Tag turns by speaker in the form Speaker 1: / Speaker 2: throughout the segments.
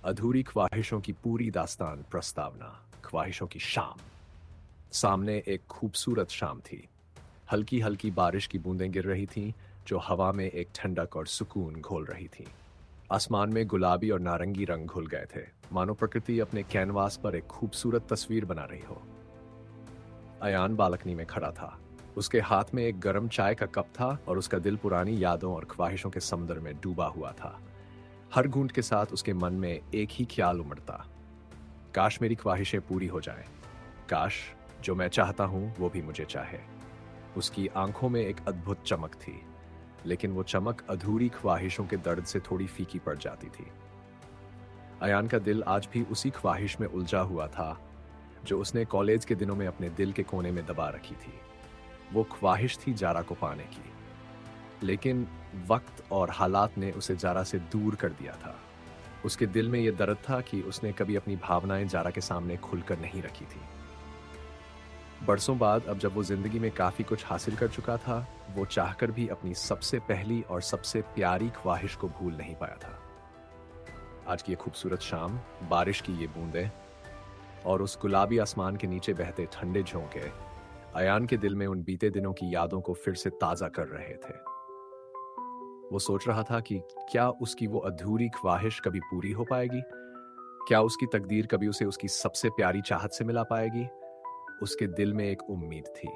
Speaker 1: अधूरी ख्वाहिशों की पूरी दास्तान प्रस्तावना। ख्वाहिशों की शाम। सामने एक खूबसूरत शाम थी। हल्की हल्की बारिश की बूंदें गिर रही थीं, जो हवा में एक ठंडक और सुकून घोल रही थीं। आसमान में गुलाबी और नारंगी रंग घुल गए थे, मानो प्रकृति अपने कैनवास पर एक खूबसूरत तस्वीर बना रही हो। अयान बालकनी में खड़ा था। उसके हाथ में एक गर्म चाय का कप था और उसका दिल पुरानी यादों और ख्वाहिशों के समुद्र में डूबा हुआ था। हर घूंट के साथ उसके मन में एक ही ख्याल उमड़ता, काश मेरी ख्वाहिशें पूरी हो जाएं। काश जो मैं चाहता हूं वो भी मुझे चाहे। उसकी आंखों में एक अद्भुत चमक थी, लेकिन वो चमक अधूरी ख्वाहिशों के दर्द से थोड़ी फीकी पड़ जाती थी। अयान का दिल आज भी उसी ख्वाहिश में उलझा हुआ था, जो उसने कॉलेज के दिनों में अपने दिल के कोने में दबा रखी थी। वो ख्वाहिश थी जारा को पाने की, लेकिन वक्त और हालात ने उसे जारा से दूर कर दिया था। उसके दिल में यह दर्द था कि उसने कभी अपनी भावनाएं जारा के सामने खुलकर नहीं रखी थी। बरसों बाद, अब जब वो जिंदगी में काफी कुछ हासिल कर चुका था, वो चाहकर भी अपनी सबसे पहली और सबसे प्यारी ख्वाहिश को भूल नहीं पाया था। आज की ये खूबसूरत शाम, बारिश की ये बूंदें और उस गुलाबी आसमान के नीचे बहते ठंडे झोंके अयान के दिल में उन बीते दिनों की यादों को फिर से ताजा कर रहे थे। वो सोच रहा था कि क्या उसकी वो अधूरी ख्वाहिश कभी पूरी हो पाएगी? क्या उसकी तकदीर कभी उसे उसकी सबसे प्यारी चाहत से मिला पाएगी? उसके दिल में एक उम्मीद थी,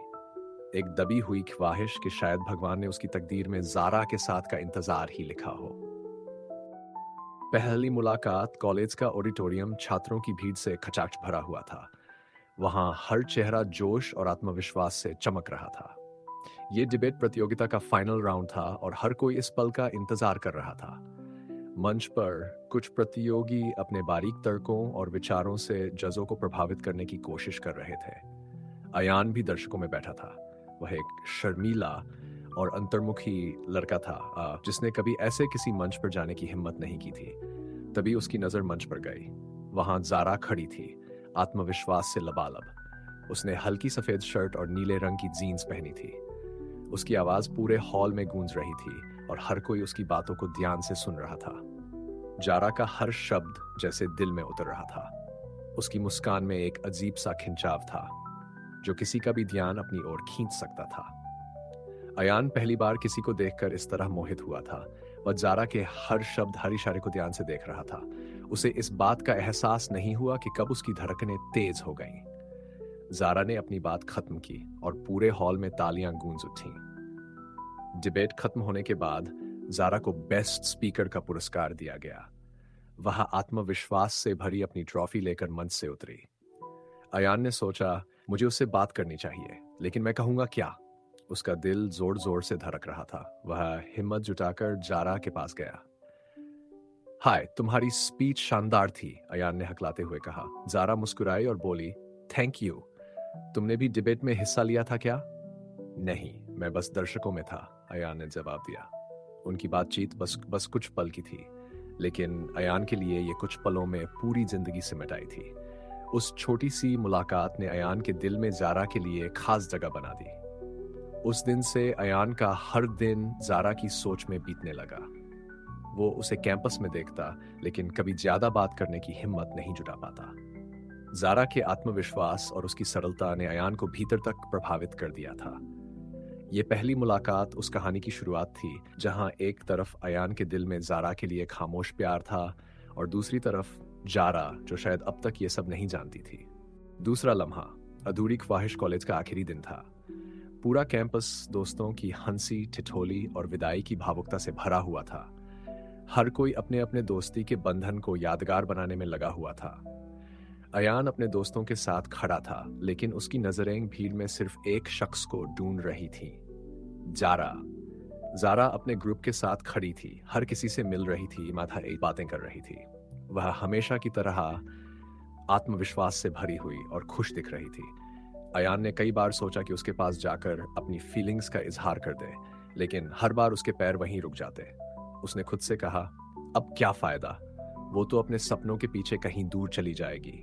Speaker 1: एक दबी हुई ख्वाहिश कि शायद भगवान ने उसकी तकदीर में जारा के साथ का इंतजार ही लिखा हो। पहली मुलाकात कॉलेज का ऑडिटोरियम छात्रों की भीड़ से खचाख भरा हुआ था। वहां हर चेहरा जोश और आत्मविश्वास से चमक रहा था। ये डिबेट प्रतियोगिता का फाइनल राउंड था और हर कोई इस पल का इंतजार कर रहा था। मंच पर कुछ प्रतियोगी अपने बारीक तर्कों और विचारों से जजों को प्रभावित करने की कोशिश कर रहे थे। अयान भी दर्शकों में बैठा था। वह एक शर्मीला और अंतर्मुखी लड़का था, जिसने कभी ऐसे किसी मंच पर जाने की हिम्मत नहीं की थी। तभी उसकी नजर मंच पर गई। वहां जारा खड़ी थी, आत्मविश्वास से लबालब। उसने हल्की सफेद शर्ट और नीले रंग की जीन्स पहनी थी। उसकी आवाज पूरे हॉल में गूंज रही थी और हर कोई उसकी बातों को ध्यान से सुन रहा था। जारा का हर शब्द जैसे दिल में उतर रहा था। उसकी मुस्कान में एक अजीब सा खिंचाव था, जो किसी का भी ध्यान अपनी ओर खींच सकता था। अयान पहली बार किसी को देखकर इस तरह मोहित हुआ था। वह जारा के हर शब्द, हर इशारे को ध्यान से देख रहा था। उसे इस बात का एहसास नहीं हुआ कि कब उसकी धड़कनें तेज हो गईं। जारा ने अपनी बात खत्म की और पूरे हॉल में तालियां गूंज उठीं। डिबेट खत्म होने के बाद जारा को बेस्ट स्पीकर का पुरस्कार दिया गया। वह आत्मविश्वास से भरी अपनी ट्रॉफी लेकर मंच से उतरी। अयान ने सोचा, मुझे उससे बात करनी चाहिए, लेकिन मैं कहूंगा क्या? उसका दिल जोर जोर से धड़क रहा था। वह हिम्मत जुटाकर जारा के पास गया। हाय, तुम्हारी स्पीच शानदार थी, अयान ने हकलाते हुए कहा। जारा मुस्कुराई और बोली, थैंक यू। तुमने भी डिबेट में हिस्सा लिया था क्या? नहीं, मैं बस दर्शकों में था, अयान ने जवाब दिया। उनकी बातचीत बस कुछ पल की थी, लेकिन अयान के लिए ये कुछ पलों में पूरी जिंदगी सिमट आई थी। उस छोटी सी मुलाकात ने अयान के दिल में जारा के लिए खास जगह बना दी। उस दिन से अयान का हर दिन जारा की सोच में बीतने लगा। वो उसे कैंपस में देखता, लेकिन कभी ज्यादा बात करने की हिम्मत नहीं जुटा पाता। जारा के आत्मविश्वास और उसकी सरलता ने अयान को भीतर तक प्रभावित कर दिया था। ये पहली मुलाकात उस कहानी की शुरुआत थी, जहां एक तरफ अयान के दिल में जारा के लिए खामोश प्यार था और दूसरी तरफ जारा, जो शायद अब तक ये सब नहीं जानती थी। दूसरा लम्हा, अधूरी ख्वाहिश कॉलेज का आखिरी दिन था। पूरा कैंपस दोस्तों की हंसी, ठिठोली और विदाई की भावुकता से भरा हुआ था। हर कोई अपने अपने दोस्ती के बंधन को यादगार बनाने में लगा हुआ था। अयान अपने दोस्तों के साथ खड़ा था, लेकिन उसकी नजरें भीड़ में सिर्फ एक शख्स को ढूंढ रही थीं, जारा। जारा अपने ग्रुप के साथ खड़ी थी, हर किसी से मिल रही थी, बातें कर रही थी। वह हमेशा की तरह आत्मविश्वास से भरी हुई और खुश दिख रही थी। अयान ने कई बार सोचा कि उसके पास जाकर अपनी फीलिंग्स का इजहार कर दे, लेकिन हर बार उसके पैर वहीं रुक जाते। उसने खुद से कहा, अब क्या फायदा? वो तो अपने सपनों के पीछे कहीं दूर चली जाएगी।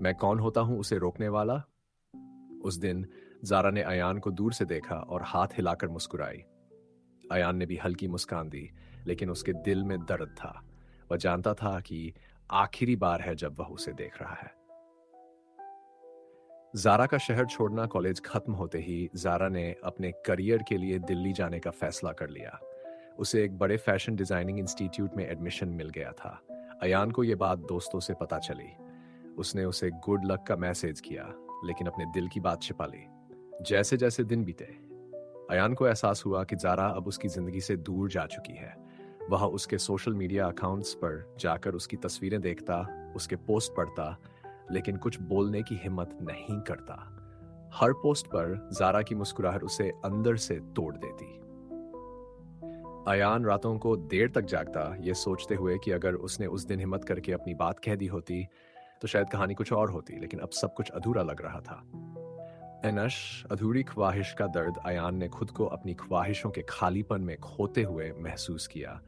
Speaker 1: मैं कौन होता हूं उसे रोकने वाला? उस दिन जारा ने अयान को दूर से देखा और हाथ हिलाकर मुस्कुराई। अयान ने भी हल्की मुस्कान दी, लेकिन उसके दिल में दर्द था। वह जानता था कि आखिरी बार है जब वह उसे देख रहा है। ज़ारा का शहर छोड़ना कॉलेज खत्म होते ही ज़ारा ने अपने करियर के लिए दिल्ली जाने का फैसला कर लिया। उसे एक बड़े फैशन डिज़ाइनिंग इंस्टीट्यूट में एडमिशन मिल गया था। अयान को यह बात दोस्तों से पता चली। उसने उसे गुड लक का मैसेज किया, लेकिन अपने दिल की बात छिपा ली। जैसे जैसे दिन बीते, अयान को एहसास हुआ कि ज़ारा अब उसकी ज़िंदगी से दूर जा चुकी है। वह उसके सोशल मीडिया अकाउंट्स पर जाकर उसकी तस्वीरें देखता, उसके पोस्ट पढ़ता, लेकिन कुछ बोलने की हिम्मत नहीं करता। हर पोस्ट पर ज़ारा की मुस्कुराहट उसे अंदर से तोड़ देती। अयान रातों को देर तक जागता, ये सोचते हुए कि अगर उसने उस दिन हिम्मत करके अपनी बात कह दी होती तो शायद कहानी कुछ और होती, लेकिन अब सब कुछ अधूरा लग रहा था। एनश, अधूरी ख्वाहिश का दर्द अयान ने खुद को अपनी ख्वाहिशों के खालीपन में खोते हुए महसूस किया।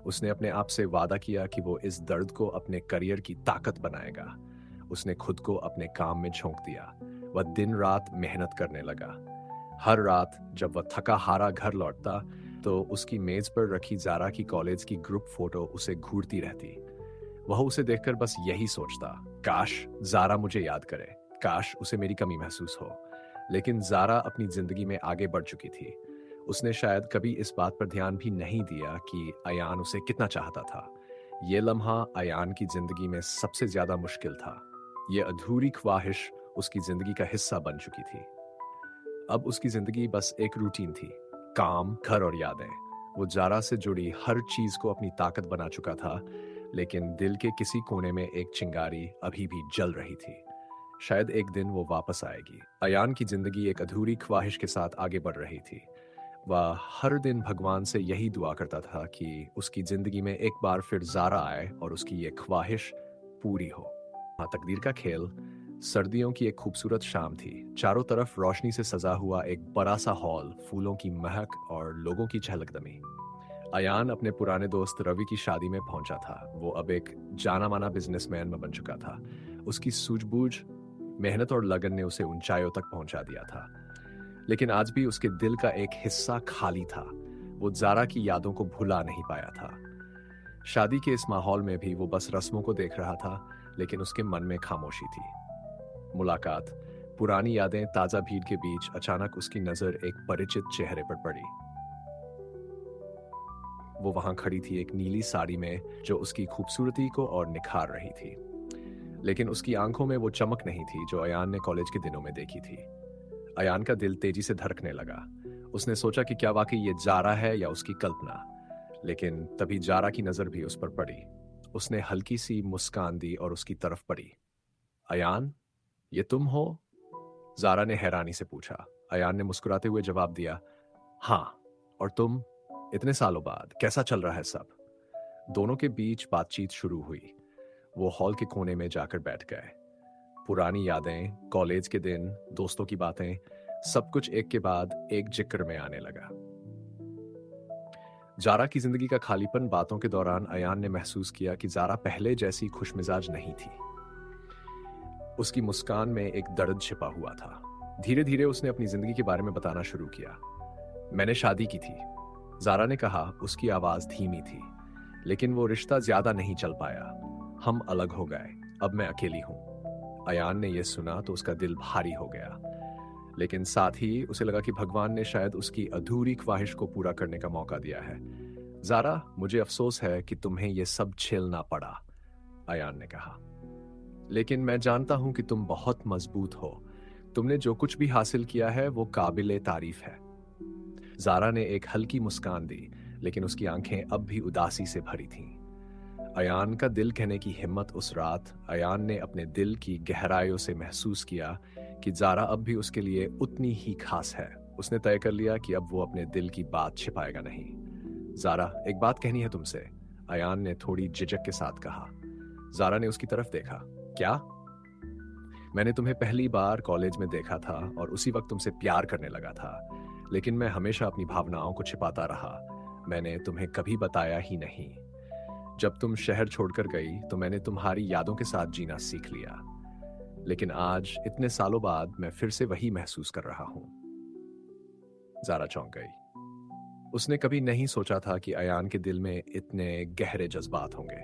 Speaker 1: उसने अपने आप से वादा किया कि वो इस दर्द को अपने करियर की ताकत बनाएगा। उसने खुद को अपने काम में झोंक दिया। वह दिन रात मेहनत करने लगा। हर रात जब वह थका हारा घर लौटता तो उसकी मेज पर रखी ज़ारा की कॉलेज की ग्रुप फोटो उसे घूरती रहती। वह उसे देखकर बस यही सोचता, काश ज़ारा मुझे याद करे, काश उसे मेरी कमी महसूस हो। लेकिन ज़ारा अपनी जिंदगी में आगे बढ़ चुकी थी। उसने शायद कभी इस बात पर ध्यान भी नहीं दिया कि अयान उसे कितना चाहता था। ये लम्हा अयान की जिंदगी में सबसे ज्यादा मुश्किल था। ये अधूरी ख्वाहिश उसकी जिंदगी का हिस्सा बन चुकी थी। अब उसकी जिंदगी बस एक रूटीन थी, काम, घर और यादें। वो ज़ारा से जुड़ी हर चीज को अपनी ताकत बना चुका था, लेकिन दिल के किसी कोने में एक चिंगारी अभी भी जल रही थी। शायद एक दिन वो वापस आएगी। अयान की जिंदगी एक अधूरी ख्वाहिश के साथ आगे बढ़ रही थी। वह हर दिन भगवान से यही दुआ करता था कि उसकी जिंदगी में एक बार फिर ज़ारा आए और उसकी ये ख्वाहिश पूरी हो। हाँ, तकदीर का खेल। सर्दियों की एक खूबसूरत शाम थी। चारों तरफ रोशनी से सजा हुआ एक बड़ा सा हॉल, फूलों की महक और लोगों की चहलकदमी। अयान अपने पुराने दोस्त रवि की शादी में पहुंचा था। वो अब एक जाना माना बिजनेसमैन में बन चुका था। उसकी सूझबूझ, मेहनत और लगन ने उसे ऊंचाइयों तक पहुंचा दिया था। लेकिन आज भी उसके दिल का एक हिस्सा खाली था। वो ज़ारा की यादों को भुला नहीं पाया था। शादी के इस माहौल में भी वो बस रस्मों को देख रहा था, लेकिन उसके मन में खामोशी थी। मुलाकात, पुरानी यादें, ताजा भीड़ के बीच अचानक उसकी नजर एक परिचित चेहरे पर पड़ी। वो वहां खड़ी थी एक नीली साड़ी में, जो उसकी खूबसूरती को और निखार रही थी। लेकिन उसकी आंखों में वो चमक नहीं थी जो अयान ने कॉलेज के दिनों में देखी थी। अयान का दिल तेजी से धड़कने लगा। उसने सोचा कि क्या वाकई ये ज़ारा है या उसकी कल्पना। लेकिन तभी ज़ारा की नजर भी उस पर पड़ी। उसने हल्की सी मुस्कान दी और उसकी तरफ पड़ी। अयान, ये तुम हो? ज़ारा ने हैरानी से पूछा। अयान ने मुस्कुराते हुए जवाब दिया, हाँ। और तुम? इतने सालों बाद कैसा चल रहा है सब? दोनों के बीच बातचीत शुरू हुई। वो हॉल के कोने में जाकर बैठ गए। पुरानी यादें, कॉलेज के दिन, दोस्तों की बातें, सब कुछ एक के बाद एक जिक्र में आने लगा। ज़ारा की जिंदगी का खालीपन बातों के दौरान अयान ने महसूस किया कि ज़ारा पहले जैसी खुशमिजाज नहीं थी। उसकी मुस्कान में एक दर्द छिपा हुआ था। धीरे धीरे उसने अपनी जिंदगी के बारे में बताना शुरू किया। मैंने शादी की थी, ज़ारा ने कहा। उसकी आवाज धीमी थी। लेकिन वो रिश्ता ज्यादा नहीं चल पाया। हम अलग हो गए। अब मैं अकेली हूं। अयान ने यह सुना तो उसका दिल भारी हो गया। लेकिन साथ ही उसे लगा कि भगवान ने शायद उसकी अधूरी ख्वाहिश को पूरा करने का मौका दिया है। ज़ारा, मुझे अफसोस है कि तुम्हें यह सब झेलना पड़ा, अयान ने कहा। लेकिन मैं जानता हूं कि तुम बहुत मजबूत हो। तुमने जो कुछ भी हासिल किया है वो काबिले तारीफ है। ज़ारा ने एक हल्की मुस्कान दी, लेकिन उसकी आंखें अब भी उदासी से भरी थीं। अयान का दिल कहने की हिम्मत। उस रात अयान ने अपने दिल की गहराइयों से महसूस किया कि ज़ारा अब भी उसके लिए उतनी ही खास है। उसने तय कर लिया कि अब वो अपने दिल की बात छिपाएगा नहीं। ज़ारा, एक बात कहनी है तुमसे, अयान ने थोड़ी झिझक के साथ कहा। ज़ारा ने उसकी तरफ देखा। क्या? मैंने तुम्हें पहली बार कॉलेज में देखा था और उसी वक्त तुमसे प्यार करने लगा था, लेकिन मैं हमेशा अपनी भावनाओं को छिपाता रहा। मैंने तुम्हें कभी बताया ही नहीं। जब तुम शहर छोड़कर गई तो मैंने तुम्हारी यादों के साथ जीना सीख लिया। लेकिन आज इतने सालों बाद मैं फिर से वही महसूस कर रहा हूं। ज़ारा चौंक गई। उसने कभी नहीं सोचा था कि अयान के दिल में इतने गहरे जज्बात होंगे।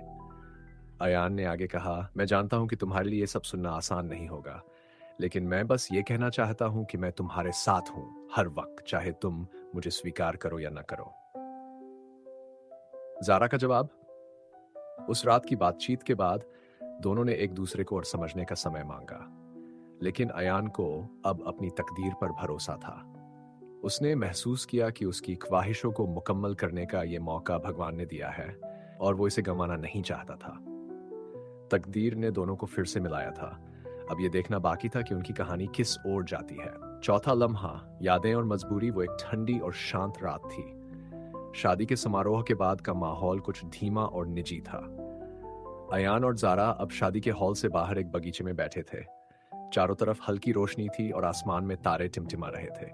Speaker 1: अयान ने आगे कहा, मैं जानता हूं कि तुम्हारे लिए ये सब सुनना आसान नहीं होगा, लेकिन मैं बस ये कहना चाहता हूं कि मैं तुम्हारे साथ हूं हर वक्त, चाहे तुम मुझे स्वीकार करो या ना करो। जारा का जवाब। उस रात की बातचीत के बाद दोनों ने एक दूसरे को और समझने का समय मांगा, लेकिन अयान को अब अपनी तकदीर पर भरोसा था। उसने महसूस किया कि उसकी ख्वाहिशों को मुकम्मल करने का ये मौका भगवान ने दिया है और वो इसे गंवाना नहीं चाहता था। तकदीर ने दोनों को फिर से मिलाया था। अब ये देखना बाकी था कि उनकी कहानी किस ओर जाती है। चौथा लम्हा, यादें और मजबूरी। वो एक ठंडी और शांत रात थी। शादी के समारोह के बाद का माहौल कुछ धीमा और निजी था। अयान और जारा अब शादी के हॉल से बाहर एक बगीचे में बैठे थे। चारों तरफ हल्की रोशनी थी और आसमान में तारे टिमटिमा रहे थे।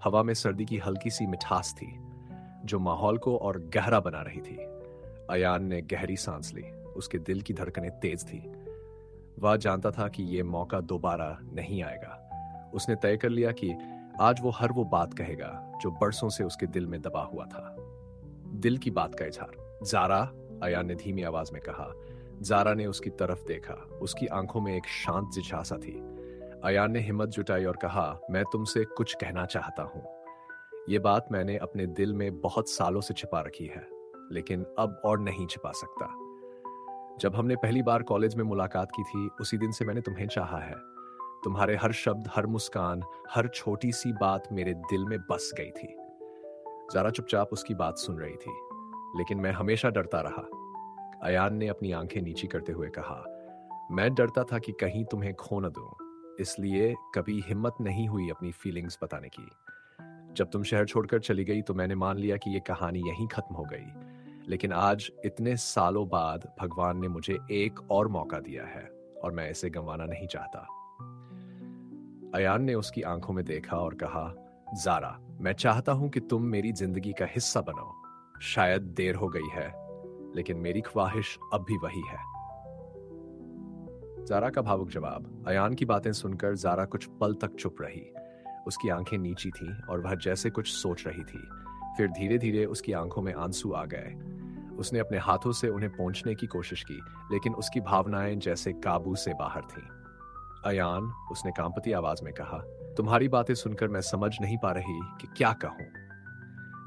Speaker 1: हवा में सर्दी की हल्की सी मिठास थी जो माहौल को और गहरा बना रही थी। अयान ने गहरी सांस ली। उसके दिल की धड़कनें तेज थी। वह जानता था कि यह मौका दोबारा नहीं आएगा। उसने तय कर लिया कि आज वो हर वो बात कहेगा जो बरसों से उसके दिल में दबा हुआ था। दिल की बात का इजहार। जारा, अयान ने धीमी आवाज में कहा। जारा ने उसकी तरफ देखा। उसकी आंखों में एक शांत जिज्ञासा थी। अयान ने हिम्मत जुटाई और कहा, मैं तुमसे कुछ कहना चाहता हूं। ये बात मैंने अपने दिल में बहुत सालों से छिपा रखी है, लेकिन अब और नहीं छिपा सकता। जब हमने पहली बार कॉलेज में मुलाकात की थी, उसी दिन से मैंने तुम्हें चाहा है। तुम्हारे हर शब्द, हर मुस्कान, हर छोटी सी बात मेरे दिल में बस गई थी। जारा चुपचाप उसकी बात सुन रही थी, लेकिन मैं हमेशा डरता रहा। अयान ने अपनी आंखें नीची करते हुए कहा, मैं डरता था कि कहीं तुम्हें खो न दूं, इसलिए कभी हिम्मत नहीं हुई अपनी फीलिंग्स बताने की। जब तुम शहर छोड़कर चली गई तो मैंने मान लिया कि ये कहानी यहीं खत्म हो गई, लेकिन आज इतने सालों बाद भगवान ने मुझे एक और मौका दिया है और मैं इसे गंवाना नहीं चाहता। अयान ने उसकी आंखों में देखा और कहा, जारा, मैं चाहता हूं कि तुम मेरी जिंदगी का हिस्सा बनो। शायद देर हो गई है, लेकिन मेरी ख्वाहिश अब भी वही है। जारा का भावुक जवाब। अयान की बातें सुनकर जारा कुछ पल तक चुप रही। उसकी आंखें नीची थीं और वह जैसे कुछ सोच रही थी। फिर धीरे धीरे उसकी आंखों में आंसू आ गए। उसने अपने हाथों से उन्हें पोंछने की कोशिश की, लेकिन उसकी भावनाएं जैसे काबू से बाहर थीं। अयान, उसने कांपती आवाज में कहा, तुम्हारी बातें सुनकर मैं समझ नहीं पा रही कि क्या कहूं।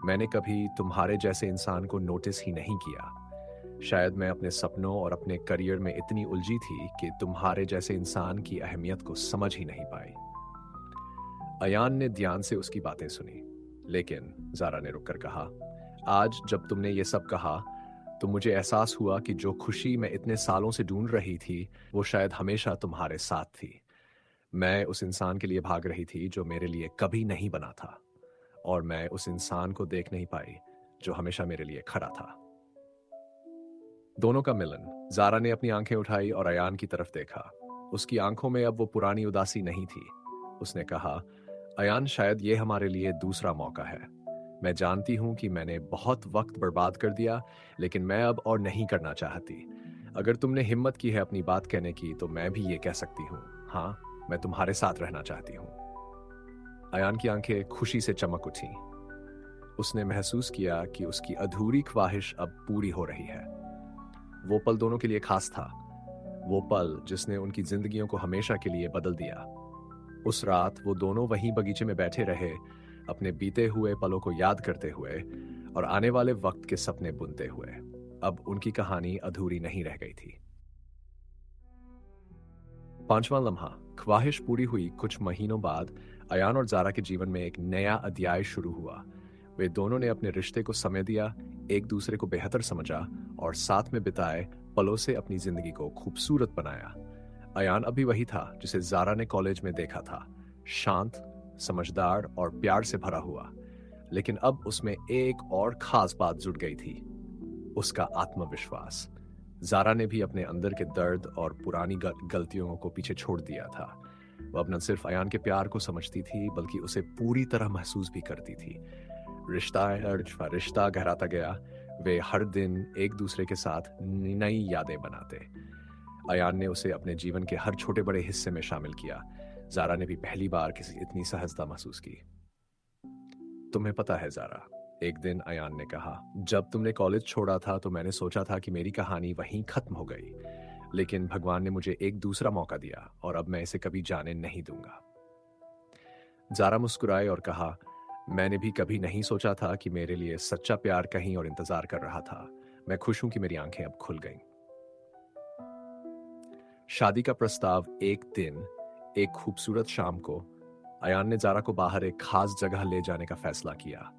Speaker 1: मैंने कभी तुम्हारे जैसे इंसान को नोटिस ही नहीं किया। शायद मैं अपने सपनों और अपने करियर में इतनी उलझी थी कि तुम्हारे जैसे इंसान की अहमियत को समझ ही नहीं पाई। अयान ने ध्यान से उसकी बातें सुनी, लेकिन जारा ने रुककर कहा, आज जब तुमने ये सब कहा तो मुझे एहसास हुआ कि जो खुशी मैं इतने सालों से ढूंढ रही थी वो शायद हमेशा तुम्हारे साथ थी। मैं उस इंसान के लिए भाग रही थी जो मेरे लिए कभी नहीं बना था, और मैं उस इंसान को देख नहीं पाई जो हमेशा मेरे लिए खड़ा था। दोनों का मिलन। जारा ने अपनी आंखें उठाई और अयान की तरफ देखा। उसकी आंखों में अब वो पुरानी उदासी नहीं थी। उसने कहा, अयान, शायद ये हमारे लिए दूसरा मौका है। मैं जानती हूं कि मैंने बहुत वक्त बर्बाद कर दिया, लेकिन मैं अब और नहीं करना चाहती। अगर तुमने हिम्मत की है अपनी बात कहने की, तो मैं भी ये कह सकती हूँ, हाँ, मैं तुम्हारे साथ रहना चाहती हूँ। अयान की आंखें खुशी से चमक उठी। उसने महसूस किया कि उसकी अधूरी ख्वाहिश अब पूरी हो रही है। वो पल दोनों के लिए खास था। वो पल जिसने उनकी जिंदगियों को हमेशा के लिए बदल दिया। उस रात वो दोनों वहीं बगीचे में बैठे रहे, अपने बीते हुए पलों को याद करते हुए और आने वाले वक्त के सपने बुनते हुए। अब उनकी कहानी अधूरी नहीं रह गई थी। पांचवां लम्हा। ख्वाहिश पूरी हुई कुछ महीनों बाद अयान और जारा के जीवन में एक नया अध्याय शुरू हुआ। वे दोनों ने अपने रिश्ते को समय दिया, एक दूसरे को बेहतर समझा और साथ में बिताए पलों से अपनी जिंदगी को खूबसूरत बनाया। अयान अभी वही था जिसे जारा ने कॉलेज में देखा था, शांत, समझदार और प्यार से भरा हुआ। लेकिन अब उसमें एक और खास बात जुड़ गई थी, उसका आत्मविश्वास। जारा ने भी अपने अंदर के दर्द और पुरानी गलतियों को पीछे छोड़ दिया था। वह अब न सिर्फ अयान के प्यार को समझती थी, बल्कि उसे पूरी तरह महसूस भी करती थी। रिश्ता गहराता गया। वे हर दिन एक दूसरे के साथ नई यादें बनाते। अयान ने उसे अपने जीवन के हर छोटे बड़े हिस्से में शामिल किया। जारा ने भी पहली बार किसी इतनी सहजता महसूस की। तुम्हें पता है जारा, एक दिन अयान ने कहा, जब तुमने कॉलेज छोड़ा था तो मैंने सोचा था कि मेरी कहानी वहीं खत्म हो गई, लेकिन भगवान ने मुझे एक दूसरा मौका दिया और अब मैं इसे कभी जाने नहीं दूंगा। जारा मुस्कुराए और कहा, मैंने भी कभी नहीं सोचा था कि मेरे लिए सच्चा प्यार कहीं और इंतजार कर रहा था। मैं खुश हूं कि मेरी आंखें अब खुल गईं। शादी का प्रस्ताव एक दिन, एक खूबसूरत शाम को, अयान ने जारा को बाहर एक खास जगह ले जाने का फैसला किया।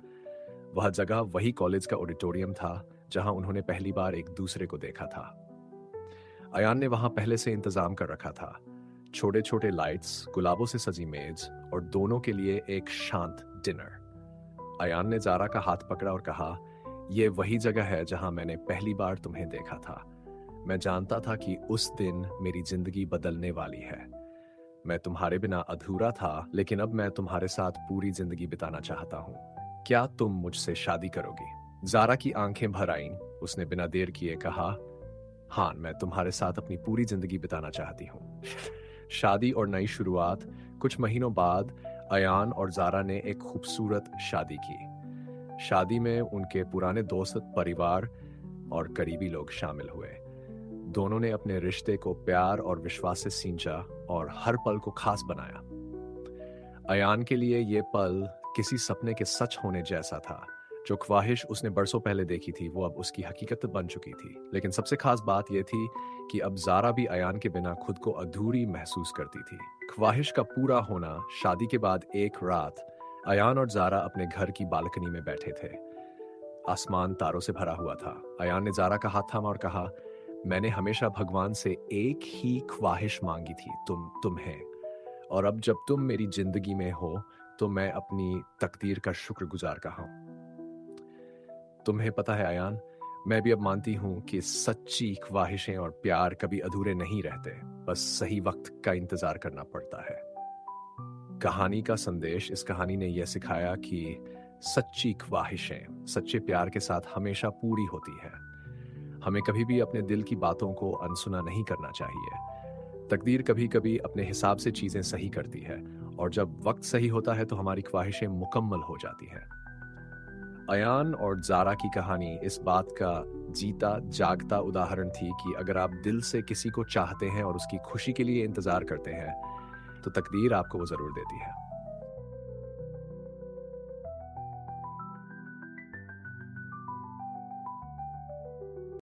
Speaker 1: वह जगह वही कॉलेज का ऑडिटोरियम था जहां उन्होंने पहली बार एक दूसरे को देखा था। अयान ने वहां पहले से इंतजाम कर रखा था। छोटे छोटे लाइट्स, गुलाबों से सजी मेज और दोनों के लिए एक शांत डिनर। अयान ने जारा का हाथ पकड़ा और कहा, यह वही जगह है जहां मैंने पहली बार तुम्हें देखा था। मैं जानता था कि उस दिन मेरी जिंदगी बदलने वाली है। मैं तुम्हारे बिना अधूरा था, लेकिन अब मैं तुम्हारे साथ पूरी जिंदगी बिताना चाहता हूँ। क्या तुम मुझसे शादी करोगी? जारा की आंखें भर आईं। उसने बिना देर किए कहा, हाँ, मैं तुम्हारे साथ अपनी पूरी जिंदगी बिताना चाहती हूँ। शादी और नई शुरुआत। कुछ महीनों बाद अयान और जारा ने एक खूबसूरत शादी की। शादी में उनके पुराने दोस्त, परिवार और करीबी लोग शामिल हुए। दोनों ने अपने रिश्ते को प्यार और विश्वास से सींचा और हर पल को खास बनाया। अयान के लिए ये पल किसी सपने के सच होने जैसा था। जो ख्वाहिश उसने बरसों पहले देखी थी वो अब उसकी हकीकत बन चुकी थी। लेकिन सबसे खास बात यह थी कि अब जारा भी अयान के बिना खुद को अधूरी महसूस करती थी। ख्वाहिश का पूरा होना। शादी के बाद एक रात अयान और जारा अपने घर की बालकनी में बैठे थे। आसमान तारों से भरा हुआ था। अयान ने जारा का हाथ थामा और कहा, मैंने हमेशा भगवान से एक ही ख्वाहिश मांगी थी, तुम्हें। और अब जब तुम मेरी जिंदगी में हो तो मैं अपनी तकदीर का शुक्रगुजार कहा हूं। तुम्हें पता है अयान, मैं भी अब मानती हूं कि सच्ची ख्वाहिशें और प्यार कभी अधूरे नहीं रहते, बस सही वक्त का इंतजार करना पड़ता है। कहानी का संदेश। इस कहानी ने यह सिखाया कि सच्ची ख्वाहिशें सच्चे प्यार के साथ हमेशा पूरी होती है। हमें कभी भी अपने दिल की बातों को अनसुना नहीं करना चाहिए। तकदीर कभी कभी अपने हिसाब से चीजें सही करती है और जब वक्त सही होता है तो हमारी ख्वाहिशें मुकम्मल हो जाती हैं। अयान और जारा की कहानी इस बात का जीता जागता उदाहरण थी कि अगर आप दिल से किसी को चाहते हैं और उसकी खुशी के लिए इंतजार करते हैं तो तकदीर आपको वो जरूर देती है।